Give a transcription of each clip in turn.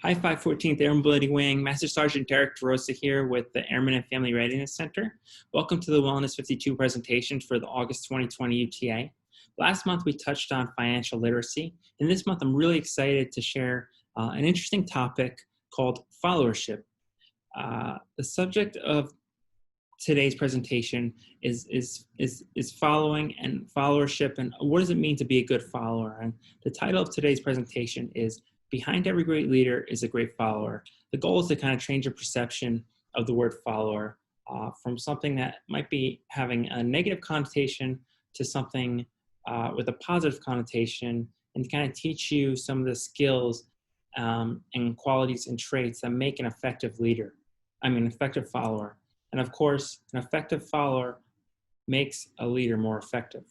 Hi, 514th Air Mobility Wing. Master Sergeant Derek DeRosa here with the Airmen and Family Readiness Center. Welcome to the Wellness 52 presentation for the August 2020 UTA. Last month, we touched on financial literacy, and this month, I'm really excited to share an interesting topic called followership. The subject of today's presentation is following and followership, and what does it mean to be a good follower? And the title of today's presentation is Behind Every Great Leader is a Great Follower. The goal is to kind of change your perception of the word follower from something that might be having a negative connotation to something with a positive connotation, and to kind of teach you some of the skills and qualities and traits that make an effective leader. Effective follower. And of course, an effective follower makes a leader more effective.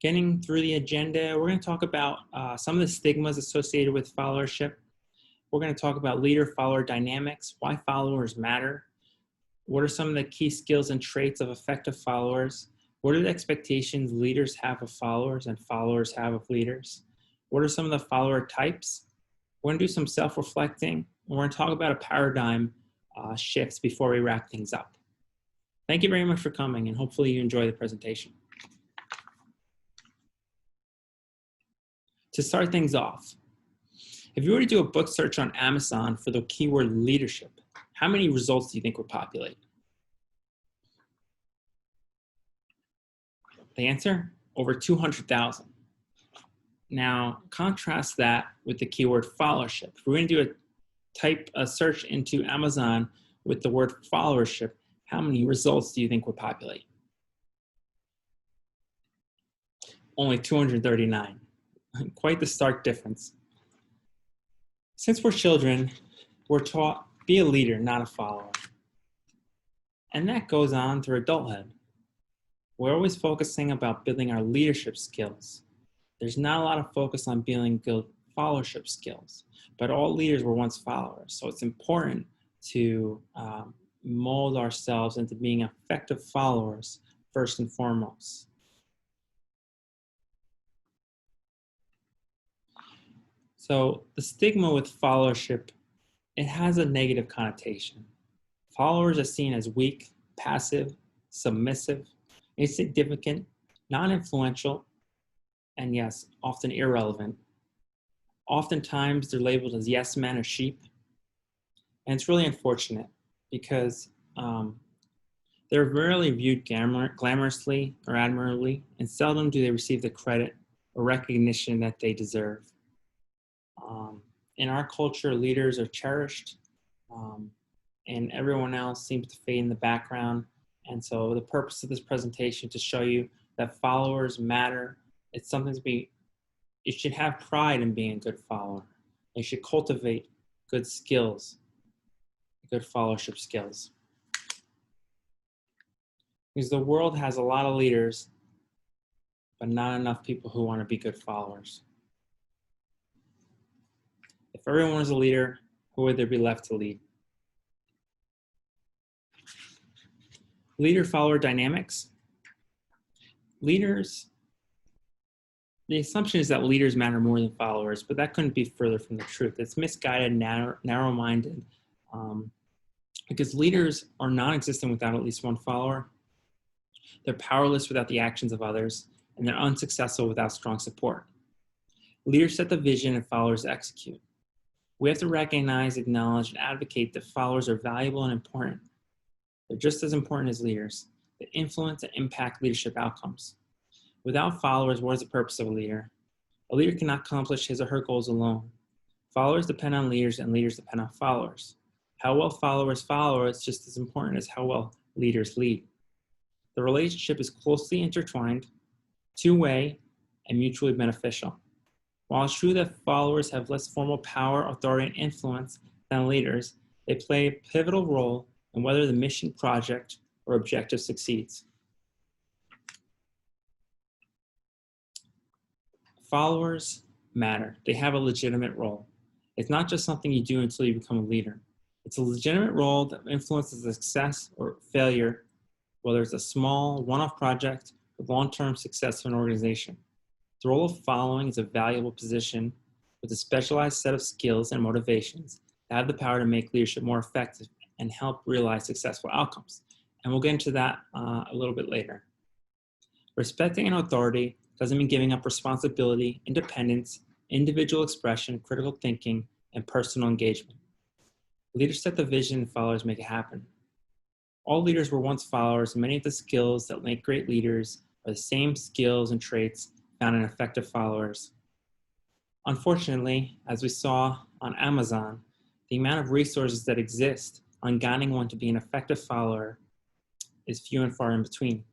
Getting through the agenda, we're going to talk about some of the stigmas associated with followership. We're going to talk about leader-follower dynamics, why followers matter. What are some of the key skills and traits of effective followers? What are the expectations leaders have of followers and followers have of leaders? What are some of the follower types? We're going to do some self-reflecting. We're going to talk about a paradigm shifts before we wrap things up. Thank you very much for coming, and hopefully you enjoy the presentation. To start things off, if you were to do a book search on Amazon for the keyword leadership, how many results do you think would populate? The answer? Over 200,000. Now, contrast that with the keyword followership. If we're going to do a search into Amazon with the word followership, how many results do you think would populate? Only 239. Quite the stark difference. Since we're children, we're taught, be a leader, not a follower. And that goes on through adulthood. We're always focusing about building our leadership skills. There's not a lot of focus on building good followership skills, but all leaders were once followers. So it's important to mold ourselves into being effective followers first and foremost. So the stigma with followership, it has a negative connotation. Followers are seen as weak, passive, submissive, insignificant, non-influential, and yes, often irrelevant. Oftentimes they're labeled as yes men or sheep. And it's really unfortunate because they're rarely viewed glamorously or admirably, and seldom do they receive the credit or recognition that they deserve. In our culture, leaders are cherished, and everyone else seems to fade in the background. And so the purpose of this presentation is to show you that followers matter. It's something to be, you should have pride in being a good follower. You should cultivate good skills, good followership skills. Because the world has a lot of leaders, but not enough people who want to be good followers. If everyone was a leader, who would there be left to lead? Leader-follower dynamics. Leaders, the assumption is that leaders matter more than followers, but that couldn't be further from the truth. It's misguided, narrow-minded, because leaders are non-existent without at least one follower. They're powerless without the actions of others, and they're unsuccessful without strong support. Leaders set the vision and followers execute. We have to recognize, acknowledge, and advocate that followers are valuable and important. They're just as important as leaders. They influence and impact leadership outcomes. Without followers, what is the purpose of a leader? A leader cannot accomplish his or her goals alone. Followers depend on leaders, and leaders depend on followers. How well followers follow is just as important as how well leaders lead. The relationship is closely intertwined, two-way, and mutually beneficial. While it's true that followers have less formal power, authority, and influence than leaders, they play a pivotal role in whether the mission, project, or objective succeeds. Followers matter. They have a legitimate role. It's not just something you do until you become a leader. It's a legitimate role that influences the success or failure, whether it's a small one-off project or long-term success of an organization. The role of following is a valuable position with a specialized set of skills and motivations that have the power to make leadership more effective and help realize successful outcomes. And we'll get into that a little bit later. Respecting an authority doesn't mean giving up responsibility, independence, individual expression, critical thinking, and personal engagement. Leaders set the vision and followers make it happen. All leaders were once followers, and many of the skills that make great leaders are the same skills and traits found in effective followers. Unfortunately, as we saw on Amazon, the amount of resources that exist on guiding one to be an effective follower is few and far in between.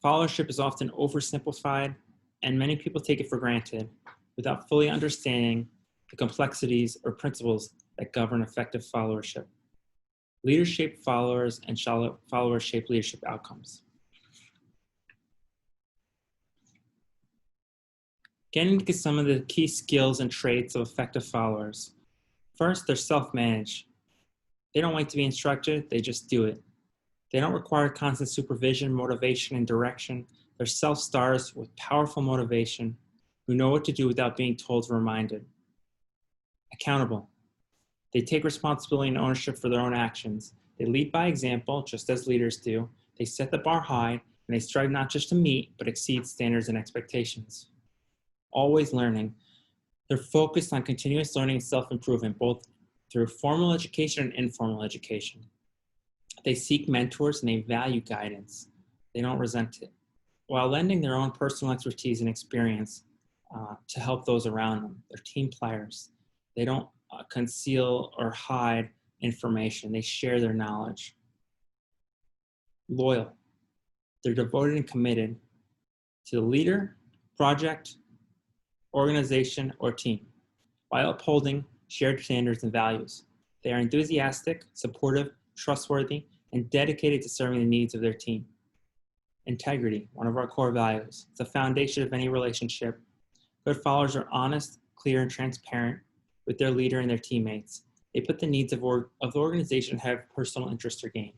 Followership is often oversimplified, and many people take it for granted without fully understanding the complexities or principles that govern effective followership. Leaders shape followers, and followers shape leadership outcomes. Getting into some of the key skills and traits of effective followers. First, they're self-managed. They don't wait to be instructed, they just do it. They don't require constant supervision, motivation, and direction. They're self-starters with powerful motivation who know what to do without being told or reminded. Accountable. They take responsibility and ownership for their own actions. They lead by example, just as leaders do. They set the bar high, and they strive not just to meet, but exceed standards and expectations. Always learning. They're focused on continuous learning and self-improvement, both through formal education and informal education. They seek mentors and they value guidance. They don't resent it, while lending their own personal expertise and experience to help those around them. They're team players. They don't conceal or hide information. They share their knowledge. Loyal. They're devoted and committed to the leader, project, organization, or team, while upholding shared standards and values. They are enthusiastic, supportive, trustworthy, and dedicated to serving the needs of their team. Integrity, one of our core values. It's the foundation of any relationship. Good followers are honest, clear, and transparent with their leader and their teammates. They put the needs of the organization ahead of personal interest or gain.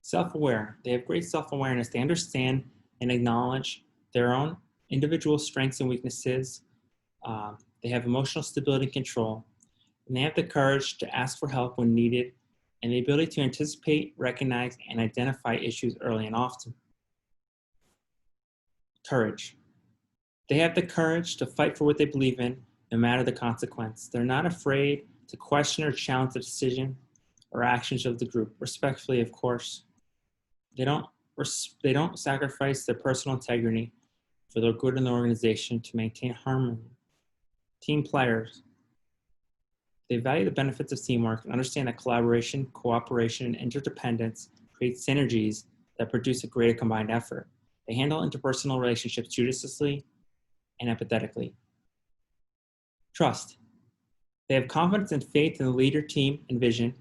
Self-aware. They have great self-awareness. They understand and acknowledge their own individual strengths and weaknesses. They have emotional stability and control. And they have the courage to ask for help when needed, and the ability to anticipate, recognize, and identify issues early and often. Courage. They have the courage to fight for what they believe in, no matter the consequence. They're not afraid to question or challenge the decision or actions of the group, respectfully, of course. They don't sacrifice their personal integrity for the good in the organization to maintain harmony. Team players. They value the benefits of teamwork and understand that collaboration, cooperation, and interdependence create synergies that produce a greater combined effort. They handle interpersonal relationships judiciously and empathetically. Trust. They have confidence and faith in the leader, team, and vision,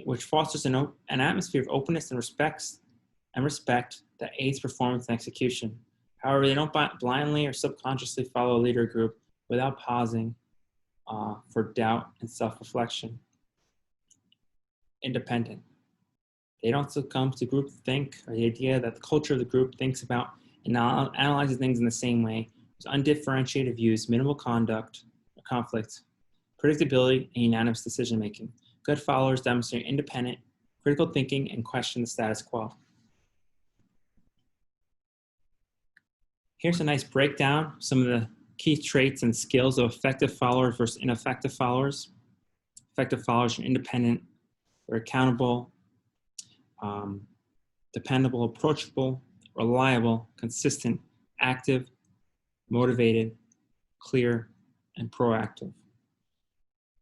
which fosters an atmosphere of openness and respect that aids performance and execution. However, they don't blindly or subconsciously follow a leader group without pausing for doubt and self-reflection. Independent. They don't succumb to groupthink or the idea that the culture of the group thinks about and analyzes things in the same way. There's undifferentiated views, minimal conflict, predictability, and unanimous decision-making. Good followers demonstrate independent, critical thinking, and question the status quo. Here's a nice breakdown of some of the key traits and skills of effective followers versus ineffective followers. Effective followers are independent, they're accountable, dependable, approachable, reliable, consistent, active, motivated, clear, and proactive.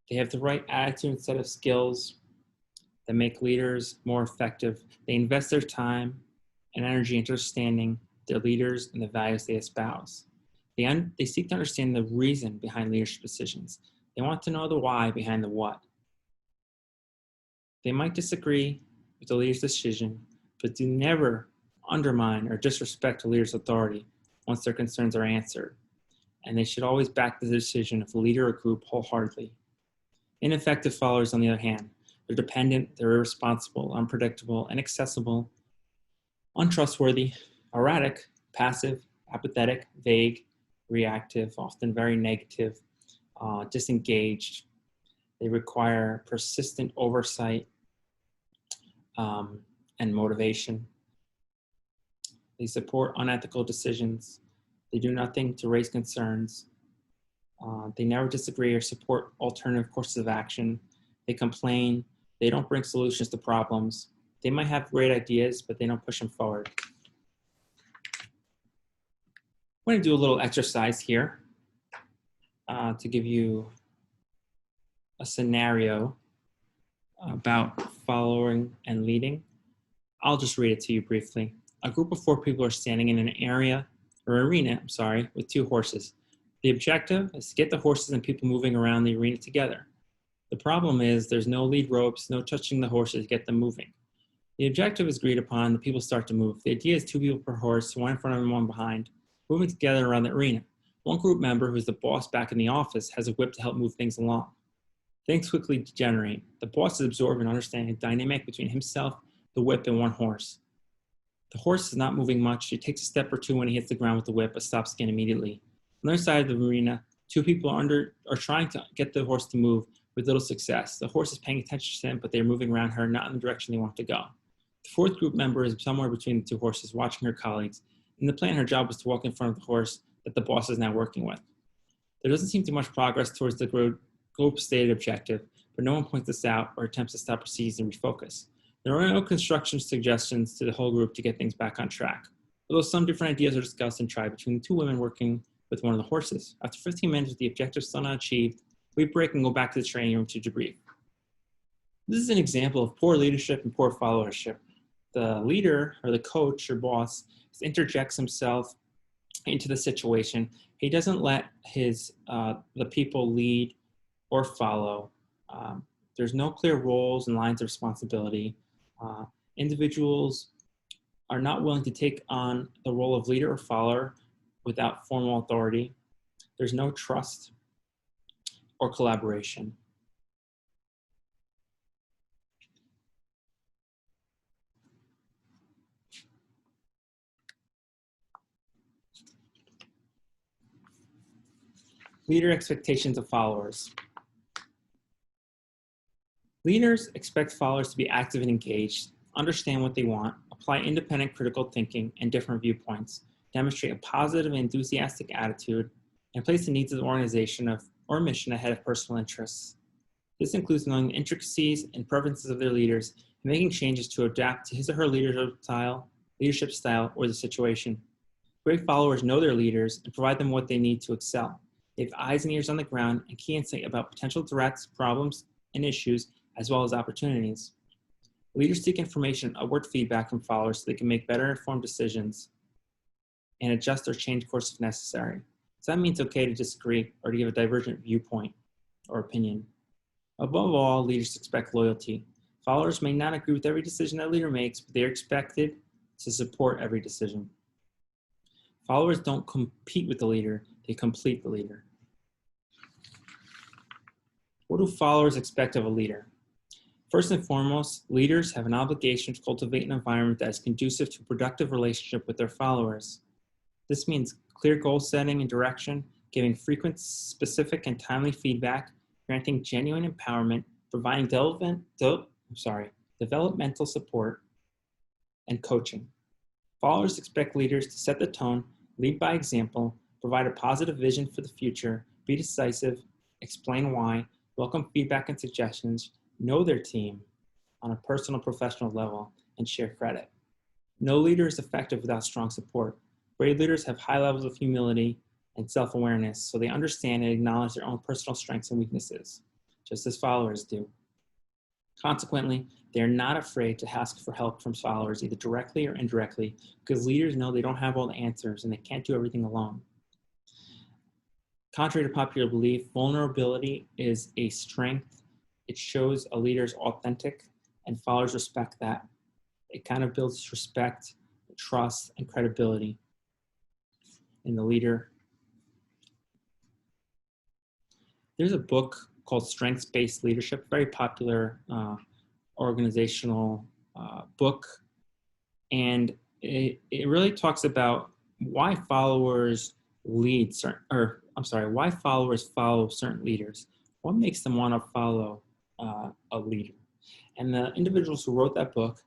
They have the right attitude and set of skills that make leaders more effective. They invest their time and energy into understanding their leaders and the values they espouse. They seek to understand the reason behind leadership decisions. They want to know the why behind the what. They might disagree with the leader's decision, but do never undermine or disrespect a leader's authority once their concerns are answered. And they should always back the decision of the leader or group wholeheartedly. Ineffective followers, on the other hand, they're dependent, they're irresponsible, unpredictable, inaccessible, untrustworthy, Erratic, passive, apathetic, vague, reactive, often very negative, disengaged. They require persistent oversight and motivation. They support unethical decisions. They do nothing to raise concerns. They never disagree or support alternative courses of action. They complain. They don't bring solutions to problems. They might have great ideas, but they don't push them forward. I'm going to do a little exercise here to give you a scenario about following and leading. I'll just read it to you briefly. A group of 4 people are standing in an arena, with 2 horses. The objective is to get the horses and people moving around the arena together. The problem is there's no lead ropes, no touching the horses to get them moving. The objective is agreed upon, the people start to move. The idea is 2 people per horse, 1 in front and 1 behind, moving together around the arena. One group member, who's the boss back in the office, has a whip to help move things along. Things quickly degenerate. The boss is absorbed in understanding the dynamic between himself, the whip, and 1 horse. The horse is not moving much. He takes a step or 2 when he hits the ground with the whip, but stops again immediately. On the other side of the arena, 2 people are trying to get the horse to move with little success. The horse is paying attention to them, but they're moving around her, not in the direction they want to go. The 4th group member is somewhere between the 2 horses, watching her colleagues. In the plan, her job was to walk in front of the horse that the boss is now working with. There doesn't seem to be much progress towards the group's stated objective, but no one points this out or attempts to stop or seize and refocus. There are no construction suggestions to the whole group to get things back on track, although some different ideas are discussed and tried between the 2 women working with 1 of the horses. After 15 minutes with the objective still not achieved, we break and go back to the training room to debrief. This is an example of poor leadership and poor followership. The leader or the coach or boss interjects himself into the situation. He doesn't let the people lead or follow. There's no clear roles and lines of responsibility. Individuals are not willing to take on the role of leader or follower without formal authority. There's no trust or collaboration. Leader expectations of followers. Leaders expect followers to be active and engaged, understand what they want, apply independent critical thinking and different viewpoints, demonstrate a positive and enthusiastic attitude, and place the needs of the organization or mission ahead of personal interests. This includes knowing the intricacies and preferences of their leaders and making changes to adapt to his or her leadership style or the situation. Great followers know their leaders and provide them what they need to excel. They have eyes and ears on the ground and key insight about potential threats, problems, and issues, as well as opportunities. Leaders seek information, upward feedback from followers so they can make better informed decisions and adjust or change course if necessary. So that means it's okay to disagree or to give a divergent viewpoint or opinion. Above all, leaders expect loyalty. Followers may not agree with every decision that a leader makes, but they are expected to support every decision. Followers don't compete with the leader, they complete the leader. What do followers expect of a leader? First and foremost, leaders have an obligation to cultivate an environment that is conducive to a productive relationship with their followers. This means clear goal setting and direction, giving frequent, specific, and timely feedback, granting genuine empowerment, providing developmental support, and coaching. Followers expect leaders to set the tone, lead by example, provide a positive vision for the future, be decisive, explain why, welcome feedback and suggestions, know their team on a personal, professional level, and share credit. No leader is effective without strong support. Great leaders have high levels of humility and self-awareness, so they understand and acknowledge their own personal strengths and weaknesses, just as followers do. Consequently, they are not afraid to ask for help from followers, either directly or indirectly, because leaders know they don't have all the answers and they can't do everything alone. Contrary to popular belief, vulnerability is a strength. It shows a leader is authentic, and followers respect that. It kind of builds respect, trust, and credibility in the leader. There's a book called Strengths-Based Leadership, very popular organizational book. And it really talks about why followers lead certain, or I'm sorry, why followers follow certain leaders. What makes them want to follow a leader? And the individuals who wrote that book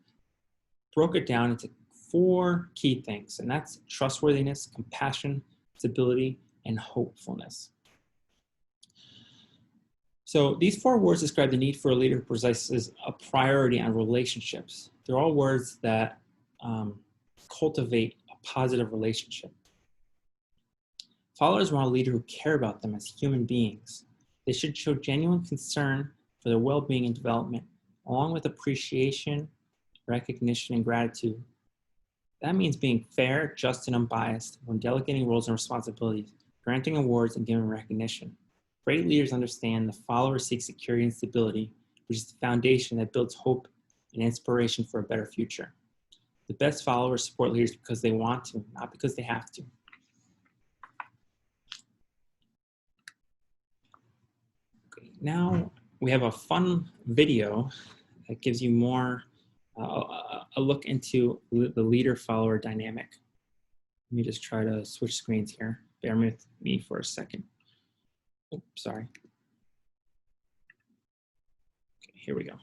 broke it down into 4 key things, and that's trustworthiness, compassion, stability, and hopefulness. So these 4 words describe the need for a leader who places a priority on relationships. They're all words that cultivate a positive relationship. Followers want a leader who care about them as human beings. They should show genuine concern for their well-being and development, along with appreciation, recognition, and gratitude. That means being fair, just, and unbiased when delegating roles and responsibilities, granting awards, and giving recognition. Great leaders understand the followers seek security and stability, which is the foundation that builds hope and inspiration for a better future. The best followers support leaders because they want to, not because they have to. Okay, now we have a fun video that gives you more a look into the leader-follower dynamic. Let me just try to switch screens here. Bear with me for a second. Oh, sorry. Okay, here we go.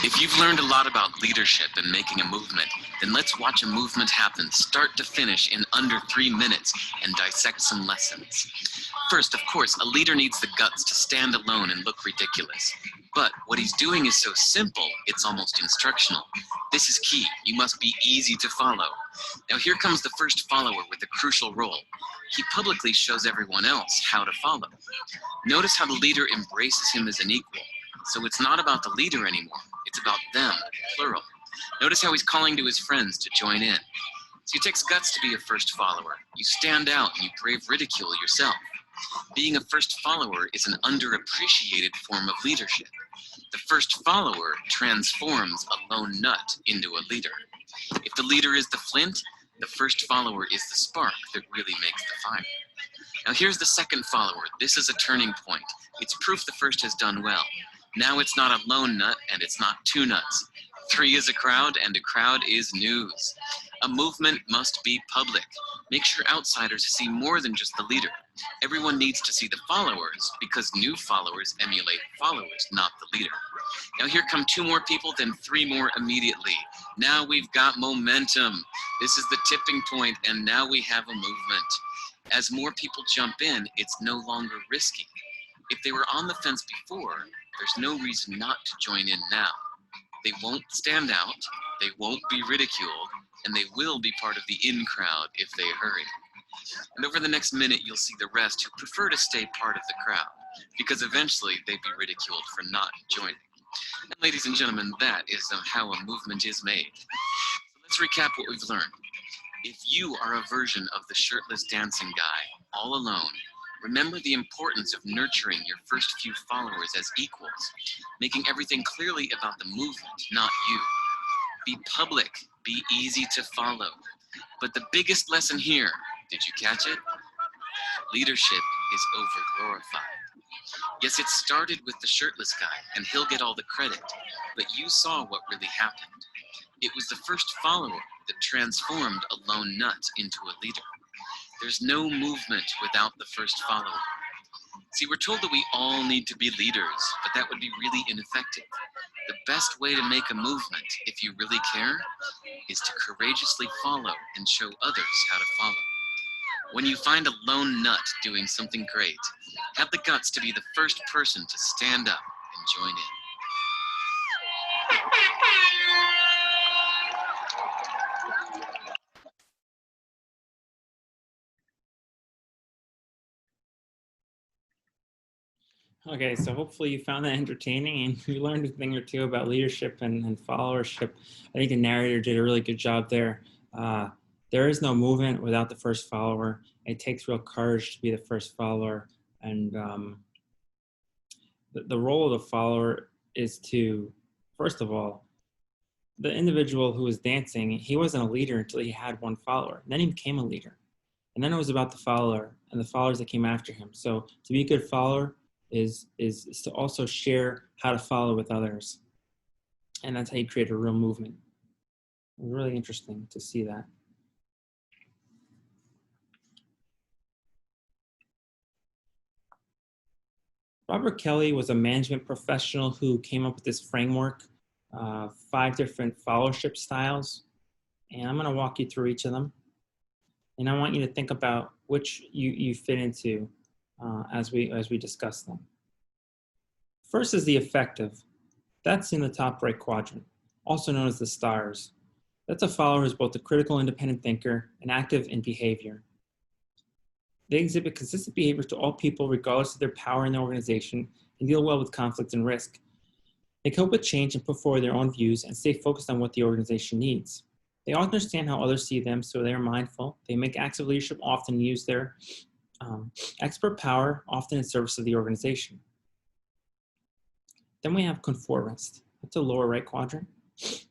If you've learned a lot about leadership and making a movement, then let's watch a movement happen start to finish in under 3 minutes and dissect some lessons. First, of course, a leader needs the guts to stand alone and look ridiculous. But what he's doing is so simple, it's almost instructional. This is key. You must be easy to follow. Now here comes the first follower with a crucial role. He publicly shows everyone else how to follow. Notice how the leader embraces him as an equal. So it's not about the leader anymore. It's about them, plural. Notice how he's calling to his friends to join in. See, it takes guts to be a first follower. You stand out and you brave ridicule yourself. Being a first follower is an underappreciated form of leadership. The first follower transforms a lone nut into a leader. If the leader is the flint, the first follower is the spark that really makes the fire. Now here's the second follower. This is a turning point. It's proof the first has done well. Now it's not a lone nut and it's not 2 nuts. 3 is a crowd and a crowd is news. A movement must be public. Make sure outsiders see more than just the leader. Everyone needs to see the followers because new followers emulate followers, not the leader. Now here come 2 more people, then 3 more immediately. Now we've got momentum. This is the tipping point and now we have a movement. As more people jump in, it's no longer risky. If they were on the fence before, there's no reason not to join in now. They won't stand out, they won't be ridiculed, and they will be part of the in crowd if they hurry. And over the next minute, you'll see the rest who prefer to stay part of the crowd, because eventually they'd be ridiculed for not joining. And ladies and gentlemen, that is how a movement is made. So let's recap what we've learned. If you are a version of the shirtless dancing guy, all alone, remember the importance of nurturing your first few followers as equals, making everything clearly about the movement, not you. Be public, be easy to follow. But the biggest lesson here, did you catch it? Leadership is over-glorified. Yes, it started with the shirtless guy, and he'll get all the credit, but you saw what really happened. It was the first follower that transformed a lone nut into a leader. There's no movement without the first follower. See, we're told that we all need to be leaders, but that would be really ineffective. The best way to make a movement, if you really care, is to courageously follow and show others how to follow. When you find a lone nut doing something great, have the guts to be the first person to stand up and join in. Okay, so hopefully you found that entertaining and you learned a thing or 2 about leadership and followership. I think the narrator did a really good job there. There is no movement without the first follower. It takes real courage to be the first follower. And the role of the follower is to, first of all, the individual who was dancing, he wasn't a leader until he had 1 follower. Then he became a leader. And then it was about the follower and the followers that came after him. So to be a good follower, is to also share how to follow with others. And that's how you create a real movement. It's really interesting to see that. Robert Kelly was a management professional who came up with this framework, 5 different followership styles. And I'm going to walk you through each of them. And I want you to think about which you fit into as we discuss them. First is the effective. That's in the top right quadrant, also known as the stars. That's a follower who's both a critical independent thinker and active in behavior. They exhibit consistent behavior to all people regardless of their power in the organization and deal well with conflict and risk. They cope with change and put forward their own views and stay focused on what the organization needs. They understand how others see them, so they are mindful. They make acts of leadership, often use their expert power, often in service of the organization. Then we have conformist. That's a lower right quadrant.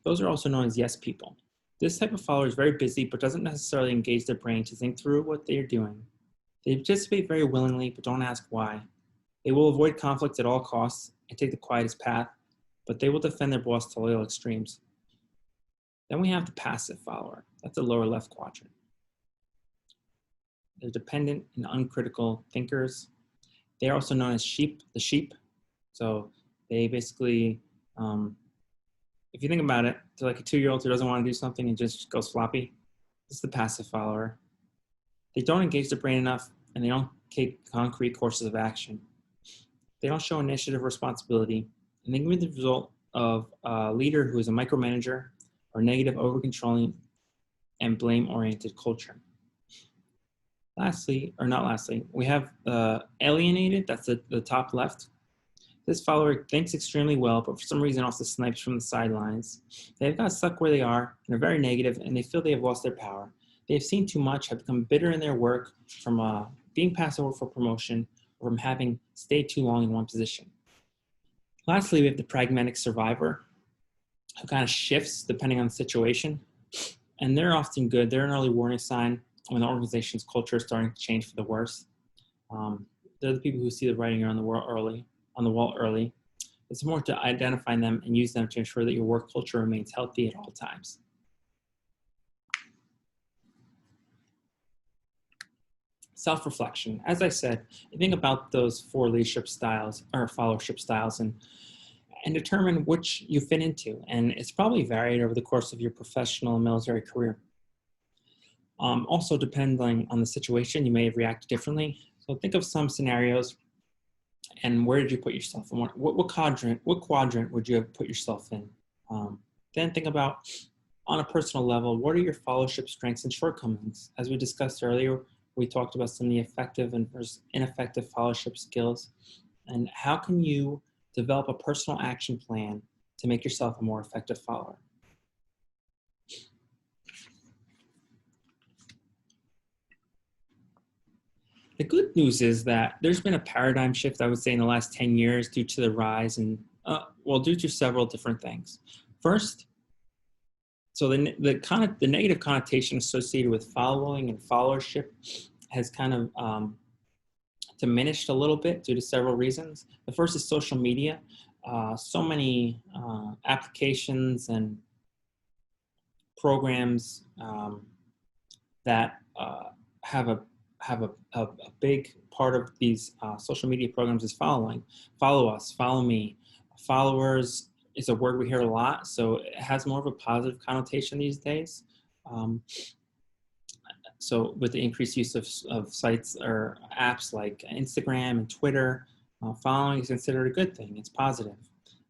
Those are also known as yes people. This type of follower is very busy, but doesn't necessarily engage their brain to think through what they are doing. They participate very willingly, but don't ask why. They will avoid conflict at all costs and take the quietest path, but they will defend their boss to loyal extremes. Then we have the passive follower. That's the lower left quadrant. They're dependent and uncritical thinkers. They are also known as the sheep. So they basically, if you think about it, they're like a 2-year-old who doesn't want to do something and just goes floppy. This is the passive follower. They don't engage their brain enough, and they don't take concrete courses of action. They don't show initiative or responsibility, and they can be the result of a leader who is a micromanager or negative, over-controlling, and blame-oriented culture. Lastly, or not lastly, we have alienated. That's the top left. This follower thinks extremely well, but for some reason also snipes from the sidelines. They've got stuck where they are and are very negative, and they feel they have lost their power. They have seen too much, have become bitter in their work from being passed over for promotion or from having stayed too long in one position. Lastly, we have the pragmatic survivor, who kind of shifts depending on the situation. And they're often good. They're an early warning sign when the organization's culture is starting to change for the worse. They're the people who see the writing on the wall early. It's more to identify them and use them to ensure that your work culture remains healthy at all times. Self-reflection. As I said, think about those 4 leadership styles or followership styles and determine which you fit into. And it's probably varied over the course of your professional and military career. Also, depending on the situation, you may have reacted differently. So think of some scenarios and where did you put yourself in? What quadrant would you have put yourself in? Then think about, on a personal level, what are your followership strengths and shortcomings? As we discussed earlier, we talked about some of the effective and ineffective followership skills. And how can you develop a personal action plan to make yourself a more effective follower? The good news is that there's been a paradigm shift, I would say, in the last 10 years due to the rise and, due to several different things. First, so the negative connotation associated with following and followership has kind of diminished a little bit due to several reasons. The first is social media. So many applications and programs that have a big part of these social media programs is following. Follow us, follow me. Followers is a word we hear a lot, so it has more of a positive connotation these days. So with the increased use of sites or apps like Instagram and Twitter, following is considered a good thing. It's positive.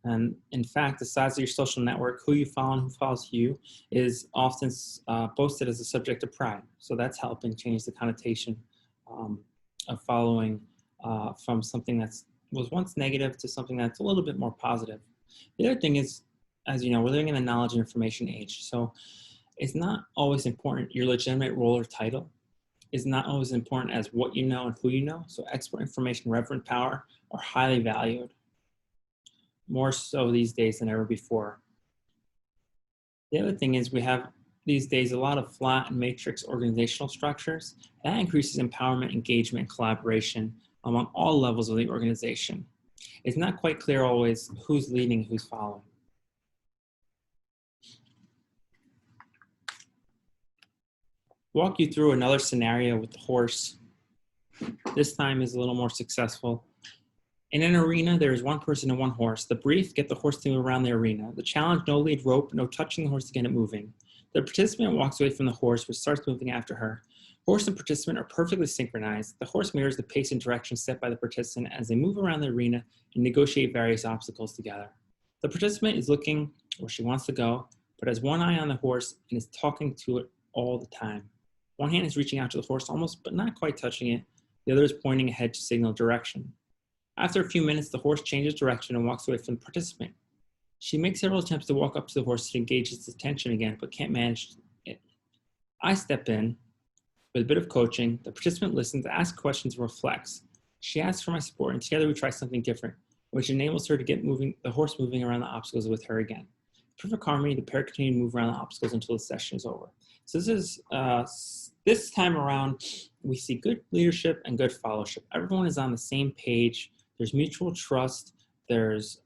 And in fact, the size of your social network, who you follow and who follows you, is often boasted as a subject of pride. So that's helping change the connotation of following from something that was once negative to something that's a little bit more positive. The other thing is, as you know, we're living in the knowledge and information age. So it's not always important, your legitimate role or title is not always important as what you know and who you know. So expert information, reverent power are highly valued, more so these days than ever before. The other thing is we have these days a lot of flat and matrix organizational structures. That increases empowerment, engagement, and collaboration among all levels of the organization. It's not quite clear always who's leading, who's following. Walk you through another scenario with the horse. This time is a little more successful. In an arena, there is one person and one horse. The brief, get the horse to move around the arena. The challenge, no lead rope, no touching the horse to get it moving. The participant walks away from the horse, which starts moving after her. Horse and participant are perfectly synchronized. The horse mirrors the pace and direction set by the participant as they move around the arena and negotiate various obstacles together. The participant is looking where she wants to go, but has one eye on the horse and is talking to it all the time. One hand is reaching out to the horse, almost but not quite touching it. The other is pointing ahead to signal direction. After a few minutes, the horse changes direction and walks away from the participant. She makes several attempts to walk up to the horse to engage its attention again, but can't manage it. I step in with a bit of coaching. The participant listens, asks questions, and reflects. She asks for my support, and together we try something different, which enables her to get the horse moving around the obstacles with her again. Perfect harmony, the pair continue to move around the obstacles until the session is over. So this time around, we see good leadership and good followership. Everyone is on the same page. There's mutual trust. There's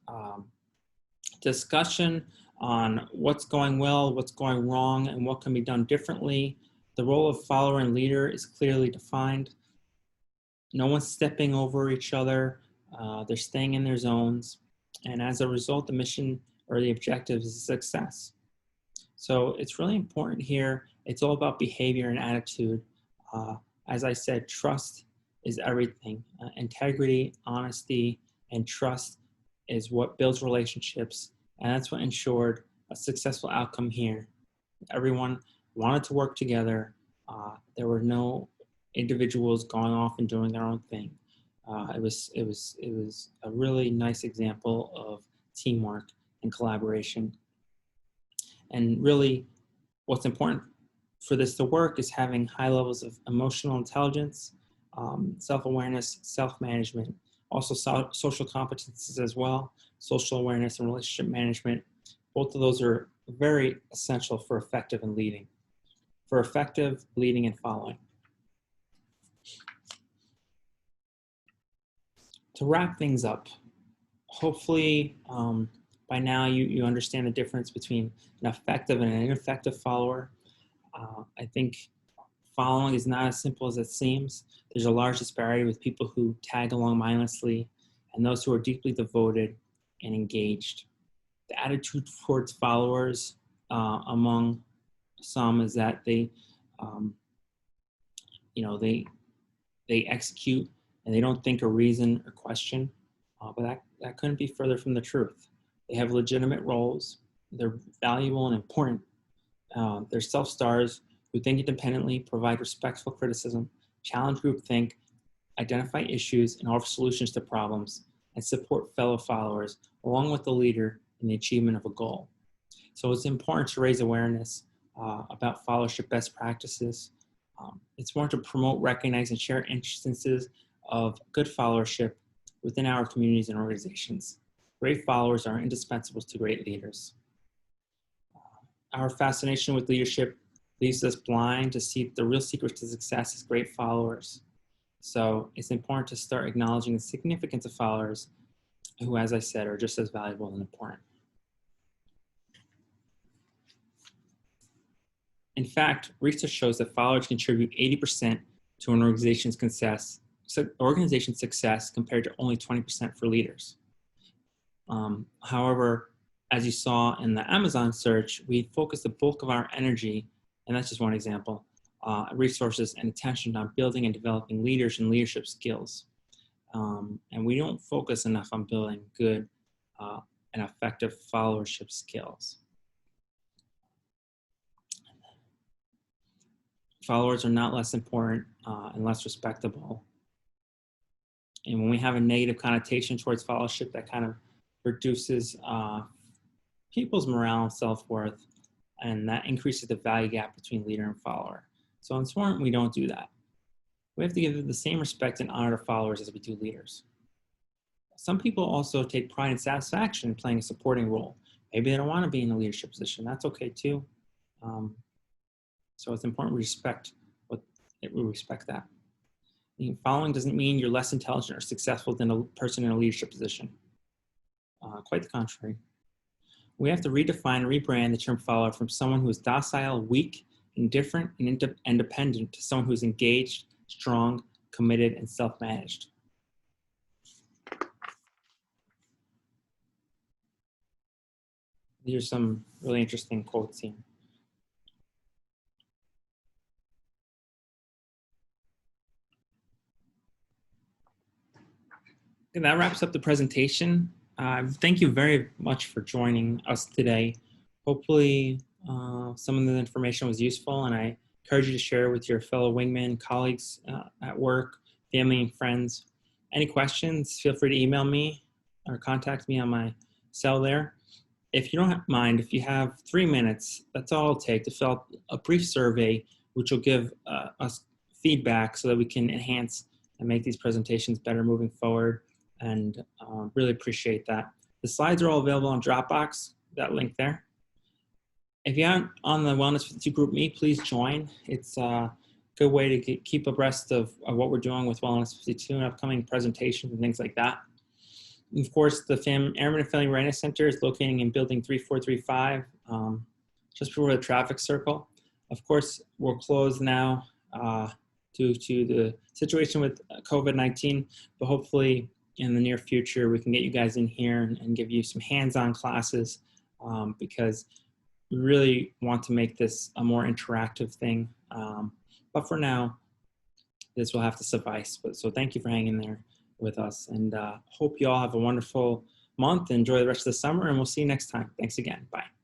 discussion on what's going well, what's going wrong, and what can be done differently. The role of follower and leader is clearly defined. No one's stepping over each other. They're staying in their zones. And as a result, the mission or the objective is a success. So it's really important here. It's all about behavior and attitude. As I said, trust is everything. Integrity, honesty, and trust is what builds relationships. And that's what ensured a successful outcome here. Everyone wanted to work together. There were no individuals going off and doing their own thing. It was a really nice example of teamwork and collaboration. And really, what's important for this to work is having high levels of emotional intelligence, self-awareness, self-management, also social competences as well, social awareness and relationship management. Both of those are very essential for effective leading and following. To wrap things up, hopefully by now you understand the difference between an effective and an ineffective follower. I think following is not as simple as it seems. There's a large disparity with people who tag along mindlessly and those who are deeply devoted and engaged. The attitude towards followers among some is that they execute and they don't think or reason or question, but that couldn't be further from the truth. They have legitimate roles. They're valuable and important. They're self-stars who think independently, provide respectful criticism, challenge groupthink, identify issues and offer solutions to problems, and support fellow followers along with the leader in the achievement of a goal. So it's important to raise awareness about followership best practices. It's important to promote, recognize, and share instances of good followership within our communities and organizations. Great followers are indispensable to great leaders. Our fascination with leadership leaves us blind to see the real secret to success is great followers. So it's important to start acknowledging the significance of followers who, as I said, are just as valuable and important. In fact, research shows that followers contribute 80% to an organization's success compared to only 20% for leaders. However, as you saw in the Amazon search, we focus the bulk of our energy, and that's just one example, resources and attention on building and developing leaders and leadership skills. And we don't focus enough on building good and effective followership skills. Followers are not less important and less respectable. And when we have a negative connotation towards followership, that kind of reduces people's morale and self-worth, and that increases the value gap between leader and follower. So it's important we don't do that. We have to give the same respect and honor to followers as we do leaders. Some people also take pride and satisfaction in playing a supporting role. Maybe they don't want to be in a leadership position. That's okay too. So it's important we respect that. Following doesn't mean you're less intelligent or successful than a person in a leadership position. Quite the contrary. We have to redefine and rebrand the term follower from someone who is docile, weak, indifferent, and independent to someone who is engaged, strong, committed, and self-managed. These are some really interesting quotes here. And that wraps up the presentation. Thank you very much for joining us today. Hopefully some of the information was useful, and I encourage you to share with your fellow wingmen, colleagues at work, family, and friends. Any questions, feel free to email me or contact me on my cell there. If you don't mind, if you have 3 minutes, that's all it'll take to fill out a brief survey, which will give us feedback so that we can enhance and make these presentations better moving forward. And really appreciate that. The slides are all available on Dropbox, that link there. If you aren't on the Wellness 52 group me, please join. It's a good way to keep abreast of what we're doing with Wellness 52 and upcoming presentations and things like that. And of course, the Airman and Family Readiness Center is located in building 3435, just before the traffic circle. Of course, we're closed now due to the situation with COVID-19, but hopefully in the near future, we can get you guys in here and give you some hands-on classes because we really want to make this a more interactive thing. But for now, this will have to suffice. So thank you for hanging there with us, and hope you all have a wonderful month. Enjoy the rest of the summer, and we'll see you next time. Thanks again. Bye.